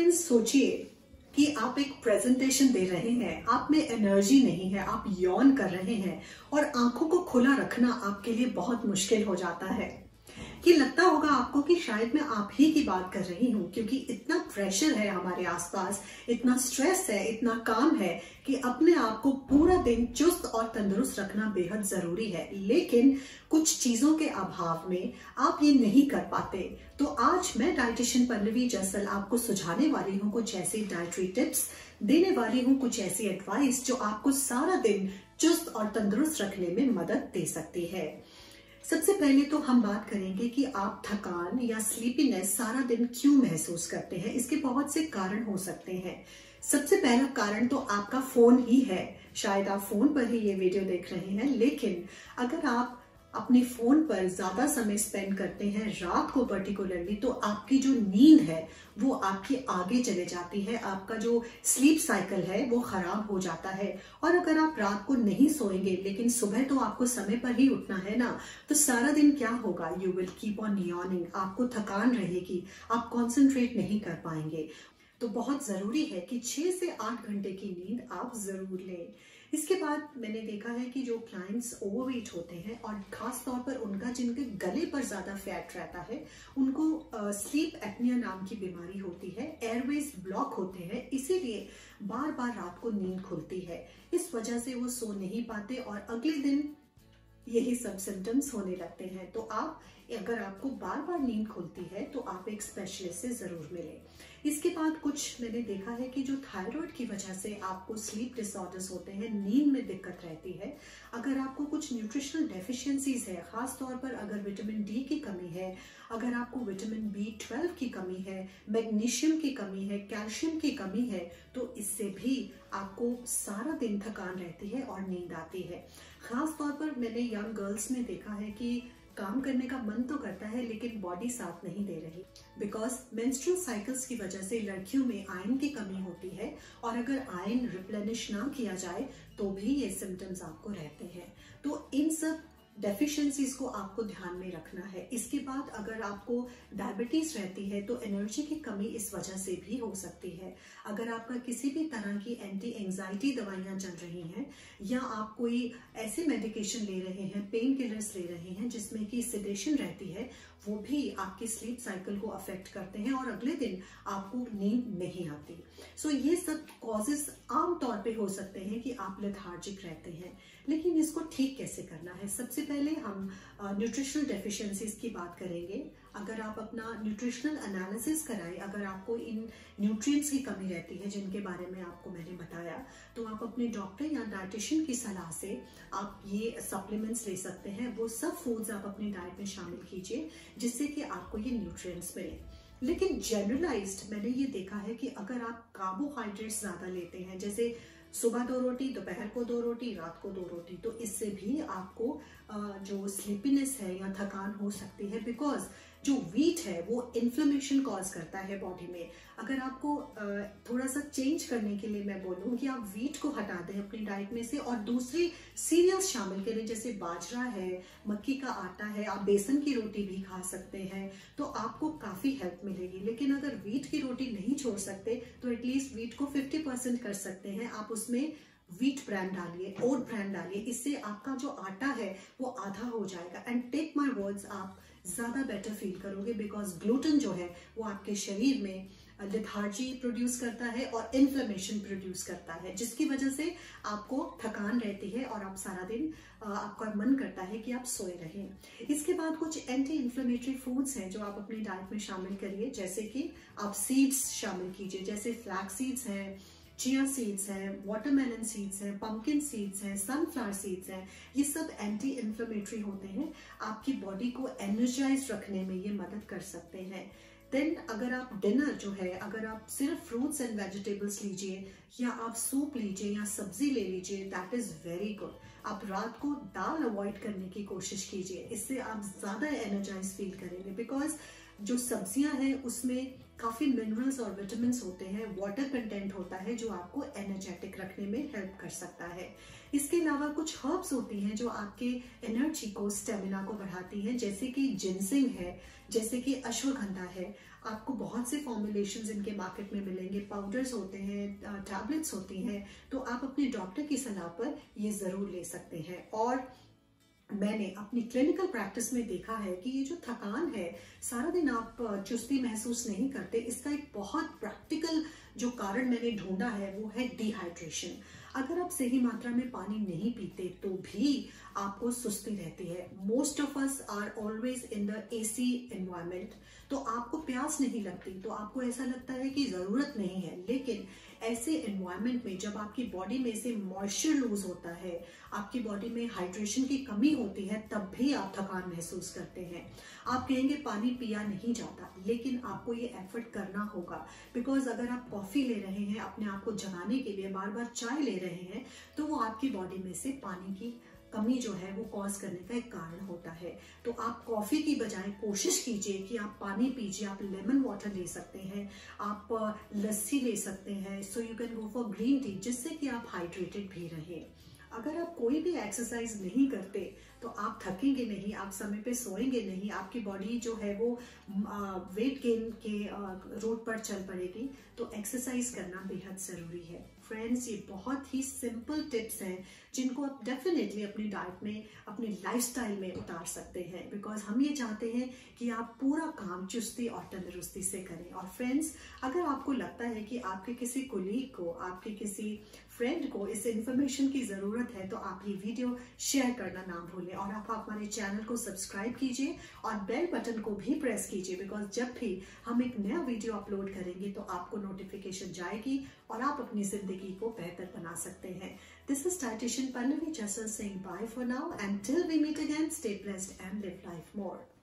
Friends, सोचिए कि आप एक प्रेजेंटेशन दे रहे हैं, आप में एनर्जी नहीं है, आप यॉन कर रहे हैं और आंखों को खुला रखना आपके लिए बहुत मुश्किल हो जाता है। ये लगता होगा आपको कि शायद मैं आप ही की बात कर रही हूँ, क्योंकि इतना प्रेशर है हमारे आसपास, इतना स्ट्रेस है, इतना काम है कि अपने आप को पूरा दिन चुस्त और तंदुरुस्त रखना बेहद जरूरी है। लेकिन कुछ चीजों के अभाव में आप ये नहीं कर पाते। तो आज मैं डाइटिशियन पल्लवी जसल आपको सुझाने वाली हूँ कुछ ऐसी डाइटरी टिप्स, देने वाली हूँ कुछ ऐसी एडवाइस जो आपको सारा दिन चुस्त और तंदुरुस्त रखने में मदद दे सकती है। सबसे पहले तो हम बात करेंगे कि आप थकान या स्लीपीनेस सारा दिन क्यों महसूस करते हैं। इसके बहुत से कारण हो सकते हैं। सबसे पहला कारण तो आपका फोन ही है। शायद आप फोन पर ही ये वीडियो देख रहे हैं, लेकिन अगर आप अपने फोन पर ज्यादा समय स्पेंड करते हैं रात को पर्टिकुलरली, तो आपकी जो नींद है वो आपके आगे चले जाती है, आपका जो स्लीप साइकिल है वो खराब हो जाता है। और अगर आप रात को नहीं सोएंगे लेकिन सुबह तो आपको समय पर ही उठना है ना, तो सारा दिन क्या होगा, you will keep on yawning, आपको थकान रहेगी, आप कॉन्सेंट्रेट नहीं कर पाएंगे। तो बहुत जरूरी है कि 6 से 8 घंटे की नींद आप जरूर लें। इसके बाद मैंने देखा है कि जो क्लाइंट्स ओवरवेट होते हैं और खास तौर पर उनका जिनके गले पर ज्यादा फैट रहता है, उनको स्लीप एपनिया नाम की बीमारी होती है, एयरवेज ब्लॉक होते हैं, इसीलिए बार बार रात को नींद खुलती है। इस वजह से वो सो नहीं पाते और अगले दिन यही सब सिम्टम्स होने लगते हैं। तो अगर आपको बार बार नींद खुलती है तो आप एक स्पेशलिस्ट से जरूर मिलें। इसके बाद कुछ मैंने देखा है कि जो थायराइड की वजह से आपको स्लीप डिसऑर्डर्स होते हैं, नींद में दिक्कत रहती है, अगर आपको कुछ न्यूट्रिशनल डेफिशिएंसीज है, खास तौर पर अगर विटामिन डी की कमी है, अगर आपको विटामिन B12 की कमी है, मैग्नीशियम की कमी है, कैल्शियम की कमी है, तो इससे भी आपको सारा दिन थकान रहती है और नींद आती है। खास तौर पर मैंने यंग गर्ल्स में देखा है कि काम करने का मन तो करता है लेकिन बॉडी साथ नहीं दे रही, बिकॉज मेंस्ट्रुअल साइकिल्स की वजह से लड़कियों में आयरन की कमी होती है और अगर आयरन रिप्लेनिश ना किया जाए तो भी ये सिम्टम्स आपको रहते हैं। तो इन सब डेफिशिएंसीज को आपको ध्यान में रखना है। इसके बाद अगर आपको डायबिटीज रहती है तो एनर्जी की कमी इस वजह से भी हो सकती है। अगर आपका किसी भी तरह की एंटी एंजाइटी दवाइयां चल रही हैं या आप कोई ऐसे मेडिकेशन ले रहे हैं, पेन किलर्स ले रहे हैं जिसमें कि सेडेशन रहती है, वो भी आपके स्लीप साइकिल को अफेक्ट करते हैं और अगले दिन आपको नींद नहीं आती। सो ये सब कॉजेस आमतौर पे हो सकते हैं कि आप लेथार्जिक रहते हैं। लेकिन इसको ठीक कैसे करना है, सबसे पहले हम न्यूट्रिशनल डेफिशिएंसीज की बात करेंगे। अगर आप अपना न्यूट्रिशनल एनालिसिस कराएं, अगर आपको इन न्यूट्रिएंट्स की कमी रहती है जिनके बारे में आपको मैंने बताया, तो आप अपने डॉक्टर या डाइटिशियन की सलाह से आप ये सप्लीमेंट्स ले सकते हैं। वो सब फूड्स आप अपनी डाइट में शामिल कीजिए जिससे कि आपको ये न्यूट्रिएंट्स मिले। लेकिन जनरलाइज्ड मैंने ये देखा है कि अगर आप कार्बोहाइड्रेट्स ज्यादा लेते हैं, जैसे सुबह 2 रोटी, दोपहर को 2 रोटी, रात को 2 रोटी, तो इससे भी आपको जो स्लीपीनेस है या थकान हो सकती है। बिकॉज जो वीट है वो इन्फ्लेमेशन कॉज करता है बॉडी में। अगर आपको थोड़ा सा चेंज करने के लिए मैं बोलूँ कि आप वीट को हटा दें अपनी डाइट में से और दूसरी सीरियल्स शामिल करें, जैसे बाजरा है, मक्की का आटा है, आप बेसन की रोटी भी खा सकते हैं, तो आपको काफी हेल्प मिलेगी। लेकिन अगर वीट की रोटी नहीं छोड़ सकते तो एटलीस्ट वीट को 50% कर सकते हैं। आप उसमें वीट ब्रांड डालिए, ओट ब्रांड डालिए, इससे आपका जो आटा है वो आधा हो जाएगा। एंड टेक माय वर्ड्स, आप ज्यादा बेटर फील करोगे, बिकॉज ग्लूटेन जो है वो आपके शरीर में लेथार्जी प्रोड्यूस करता है और इन्फ्लेमेशन प्रोड्यूस करता है, जिसकी वजह से आपको थकान रहती है और आप सारा दिन आपका मन करता है कि आप सोए रहें। इसके बाद कुछ एंटी इन्फ्लेमेटरी फूड्स हैं जो आप अपनी डाइट में शामिल करिए, जैसे कि आप सीड्स शामिल कीजिए, जैसे फ्लैक्स सीड्स हैं, चिया सीड्स हैं, वाटरमेलन सीड्स हैं, पंपकिन सीड्स हैं, सनफ्लावर सीड्स हैं। ये सब एंटी इन्फ्लेमेटरी होते हैं, आपकी बॉडी को एनर्जाइज रखने में ये मदद कर सकते हैं। देन अगर आप डिनर जो है, अगर आप सिर्फ फ्रूट्स एंड वेजिटेबल्स लीजिए या आप सूप लीजिए या सब्जी ले लीजिए, दैट इज वेरी गुड। आप रात को दाल अवॉइड करने की कोशिश कीजिए, इससे आप ज्यादा एनर्जाइज फील करेंगे। बिकॉज जो सब्जियां हैं उसमें काफी मिनरल्स और विटामिन्स होते हैं, वाटर कंटेंट होता है जो आपको एनर्जेटिक रखने में हेल्प कर सकता है। इसके अलावा कुछ हर्ब्स होती हैं जो आपके एनर्जी को, स्टेमिना को बढ़ाती हैं, जैसे कि जिनसिंग है, जैसे कि अश्वगंधा है। आपको बहुत से फॉर्मुलेशंस इनके मार्केट में मिलेंगे, पाउडर्स होते हैं, टैबलेट्स होती हैं, तो आप अपने डॉक्टर की सलाह पर ये जरूर ले सकते हैं। और मैंने अपनी क्लिनिकल प्रैक्टिस में देखा है कि ये जो थकान है, सारा दिन आप चुस्ती महसूस नहीं करते, इसका एक बहुत प्रैक्टिकल जो कारण मैंने ढूंढा है वो है डिहाइड्रेशन। अगर आप सही मात्रा में पानी नहीं पीते तो भी आपको सुस्ती रहती है। Most of us are always in the AC environment, तो आपको प्यास नहीं लगती, तो आपको ऐसा लगता है कि जरूरत नहीं है। लेकिन ऐसे एनवायरमेंट में जब आपकी बॉडी में से मॉइस्चर लूज होता है, आपकी बॉडी में हाइड्रेशन की कमी होती है, तब भी आप थकान महसूस करते हैं। आप कहेंगे पानी पिया नहीं जाता, लेकिन आपको ये एफर्ट करना होगा, बिकॉज अगर आप कॉफी ले रहे हैं अपने आप को जगाने के लिए, बार बार चाय ले रहे हैं, तो वो आपकी बॉडी में से पानी की कमी जो है वो कॉज करने का एक कारण होता है। तो आप कॉफी की बजाय कोशिश कीजिए कि आप पानी पीजिए। आप लेमन वाटर ले सकते हैं, आप लस्सी ले सकते हैं, so you can go for green tea, जिससे कि आप हाइड्रेटेड भी रहें। अगर आप कोई भी एक्सरसाइज नहीं करते तो आप थकेंगे नहीं, आप समय पे सोएंगे नहीं, आपकी बॉडी जो है वो वेट गेन के रोड पर चल पड़ेगी। तो एक्सरसाइज करना बेहद जरूरी है। फ्रेंड्स, ये बहुत ही सिंपल टिप्स हैं जिनको आप डेफिनेटली अपनी डाइट में, अपनी लाइफस्टाइल में उतार सकते हैं, बिकॉज हम ये चाहते हैं कि आप पूरा काम चुस्ती और तंदुरुस्ती से करें। और फ्रेंड्स, अगर आपको लगता है कि आपके किसी कोलीग को, आपके किसी फ्रेंड को इस इंफॉर्मेशन की जरूरत है, तो आप ये वीडियो शेयर करना ना भूलें। और आप हमारे चैनल को सब्सक्राइब कीजिए और बेल बटन को भी प्रेस कीजिए, बिकॉज जब भी हम एक नया वीडियो अपलोड करेंगे तो आपको नोटिफिकेशन जाएगी और आप अपनी जिंदगी को बेहतर बना सकते हैं। This is dietitian Pallavi Jaisal saying bye for now, and till we meet again, stay blessed and live life more.